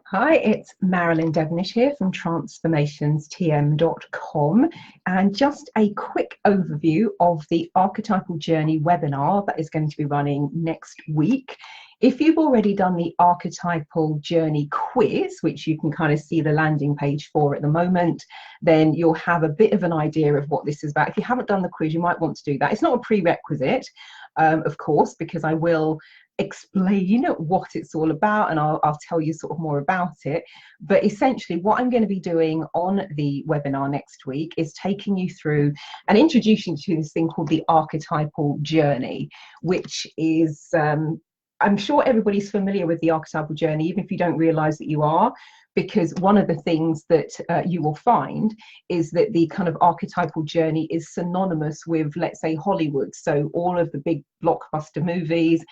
Hi, it's Marilyn Devonish here from transformationstm.com, and just a quick overview of the Archetypal Journey webinar that is going to be running next week. If you've already done the Archetypal Journey quiz, which you can kind of see the landing page for at the moment, then you'll have a bit of an idea of what this is about. If you haven't done the quiz, you might want to do that. It's not a prerequisite, of course, because I will explain what it's all about, and I'll tell you sort of more about it. But essentially what I'm going to be doing on the webinar next week is taking you through and introducing you to this thing called the Archetypal Journey, which is I'm sure everybody's familiar with the Archetypal Journey, even if you don't realize that you are, because one of the things that you will find is that the kind of archetypal journey is synonymous with, let's say, Hollywood. So all of the big blockbuster movies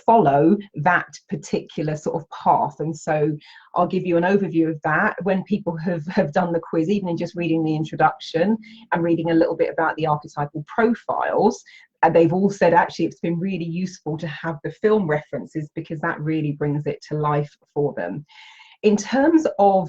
follow that particular sort of path. And so I'll give you an overview of that. When people have done the quiz, even in just reading the introduction and reading a little bit about the archetypal profiles, and they've all said actually it's been really useful to have the film references because that really brings it to life for them. In terms of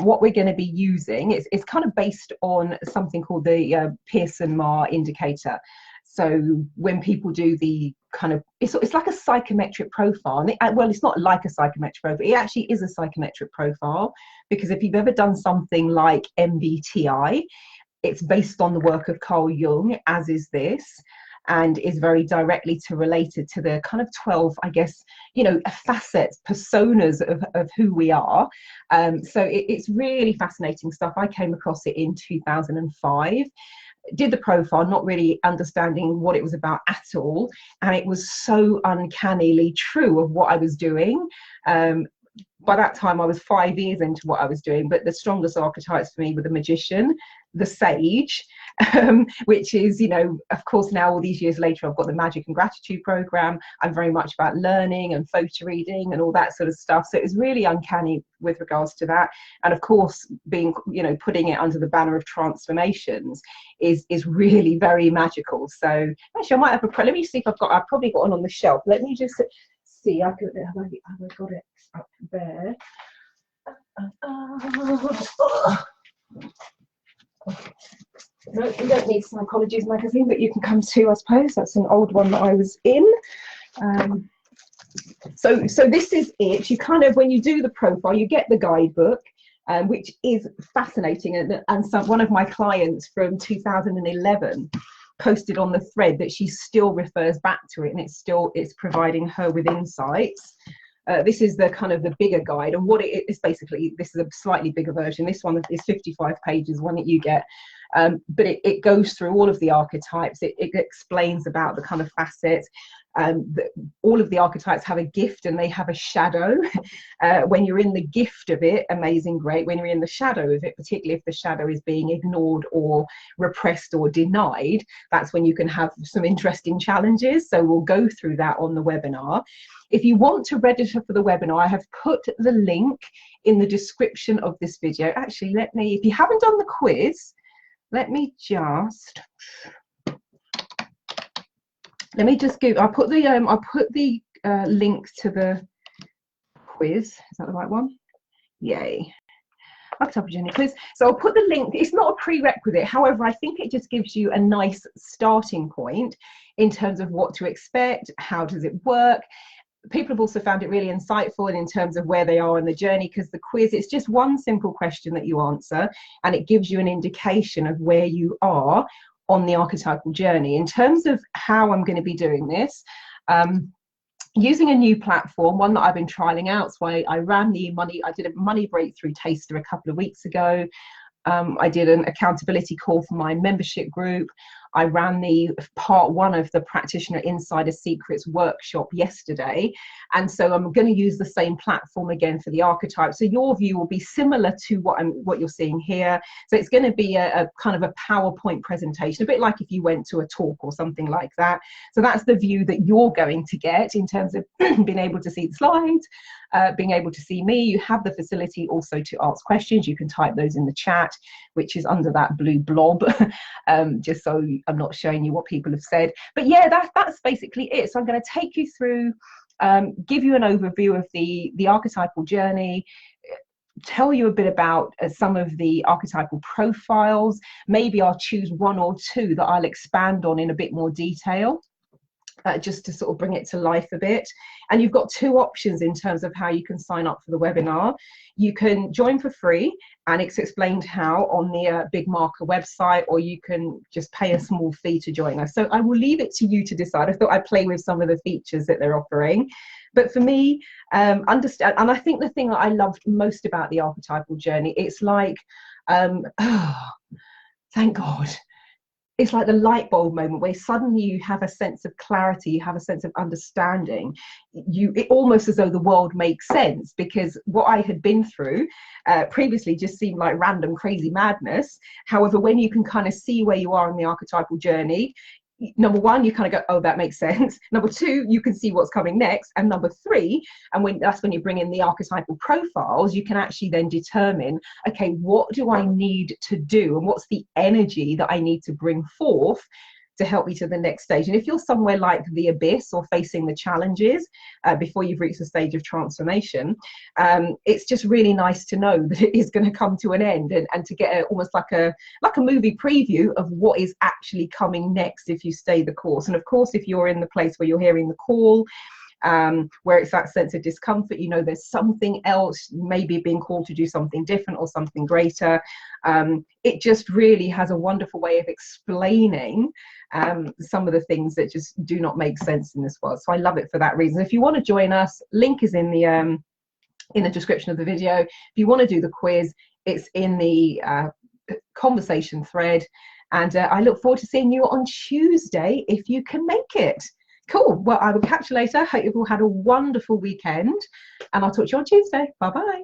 what we're going to be using, it's kind of based on something called the Pearson-Marr indicator. So when people do the kind of, it's like a psychometric profile. And well, it's not like a psychometric profile. It actually is a psychometric profile, because if you've ever done something like MBTI, it's based on the work of Carl Jung, as is this, and is very directly related to the kind of 12, I guess, facets, personas of who we are. So it's really fascinating stuff. I came across it in 2005, did the profile, not really understanding what it was about at all. And it was so uncannily true of what I was doing. By that time, I was 5 years into what I was doing, but the strongest archetypes for me were the magician, the sage, which is, of course, now all these years later, I've got the magic and gratitude program. I'm very much about learning and photo reading and all that sort of stuff. So it was really uncanny with regards to that. And of course, being, putting it under the banner of transformations is really very magical. So actually, I might have let me see if I've probably got one on the shelf. Let me just see. Have I got it up there? No, you don't need Psychology's magazine, but you can come to, I suppose. That's an old one that I was in. So this is it. You kind of, when you do the profile, you get the guidebook, which is fascinating. And one of my clients from 2011 posted on the thread that she still refers back to it, and it's providing her with insights. This is the kind of the bigger guide, and what it is basically, this is a slightly bigger version. This one is 55 pages, one that you get, but it goes through all of the archetypes. It explains about the kind of facets. All of the archetypes have a gift and they have a shadow. When you're in the gift of it, amazing, great. When you're in the shadow of it, particularly if the shadow is being ignored or repressed or denied, that's when you can have some interesting challenges. So we'll go through that on the webinar. If you want to register for the webinar, I have put the link in the description of this video. Actually, if you haven't done the quiz, let me just give, I'll put the link to the quiz. Is that the right one? Yay. Archetypal Journey quiz. So I'll put the link. It's not a prerequisite. However, I think it just gives you a nice starting point in terms of what to expect, how does it work. People have also found it really insightful and in terms of where they are in the journey, because the quiz, it's just one simple question that you answer, and it gives you an indication of where you are on the archetypal journey. In terms of how I'm going to be doing this, using a new platform, one that I've been trialing out. So I did a money breakthrough taster a couple of weeks ago. I did an accountability call for my membership group. I ran the part 1 of the Practitioner Insider Secrets workshop yesterday. And so I'm going to use the same platform again for the archetype. So your view will be similar to what you're seeing here. So it's going to be a kind of a PowerPoint presentation, a bit like if you went to a talk or something like that. So that's the view that you're going to get in terms of being able to see the slides, being able to see me. You have the facility also to ask questions. You can type those in the chat, which is under that blue blob, just so I'm not showing you what people have said. But yeah, that's basically it. So I'm going to take you through give you an overview of the archetypal journey, tell you a bit about some of the archetypal profiles. Maybe I'll choose one or two that I'll expand on in a bit more detail, just to sort of bring it to life a bit. And you've got two options in terms of how you can sign up for the webinar. You can join for free, and it's explained how on the Big Marker website, or you can just pay a small fee to join us. So I will leave it to you to decide. I thought I'd play with some of the features that they're offering. But for me, understand, and I think the thing that I loved most about the archetypal journey, it's like, oh, thank God. It's like the light bulb moment where suddenly you have a sense of clarity, you have a sense of understanding. It almost as though the world makes sense, because what I had been through previously just seemed like random crazy madness. However, when you can kind of see where you are in the archetypal journey, number one, you kind of go, oh, that makes sense. Number two, you can see what's coming next. And number three, and that's when you bring in the archetypal profiles, you can actually then determine, okay, what do I need to do? And what's the energy that I need to bring forth to help me to the next stage? And if you're somewhere like the abyss or facing the challenges before you've reached the stage of transformation, it's just really nice to know that it is going to come to an end, and to get almost like a movie preview of what is actually coming next if you stay the course. And of course, if you're in the place where you're hearing the call, where it's that sense of discomfort, you know, there's something else, maybe being called to do something different or something greater. It just really has a wonderful way of explaining some of the things that just do not make sense in this world. So I love it for that reason. If you want to join us, link is in the description of the video. If you want to do the quiz, it's in the conversation thread. And I look forward to seeing you on Tuesday if you can make it. Cool. Well, I will catch you later. Hope you've all had a wonderful weekend, and I'll talk to you on Tuesday. Bye-bye.